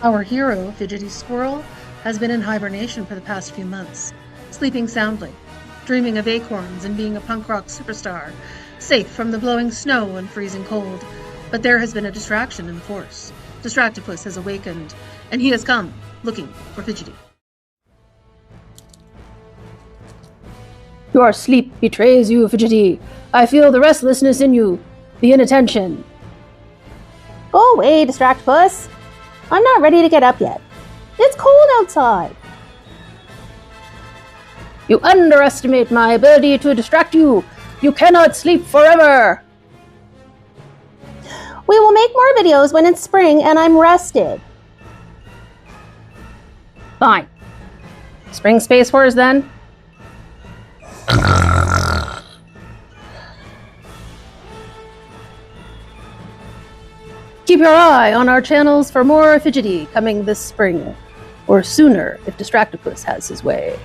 Our hero, Fidgety Squirrel, has been in hibernation for the past few months, sleeping soundly, dreaming of acorns and being a punk rock superstar, safe from the blowing snow and freezing cold. But there has been a distraction in the force. Distractopus has awakened, and he has come, looking for Fidgety. Your sleep betrays you, Fidgety. I feel the restlessness in you, the inattention. Go away, Distractopus. I'm not ready to get up yet. It's cold outside. You underestimate my ability to distract you. You cannot sleep forever. We will make more videos when it's spring and I'm rested. Fine. Spring Space Wars, then? Keep your eye on our channels for more Fidgety coming this spring, or sooner if Distractopus has his way.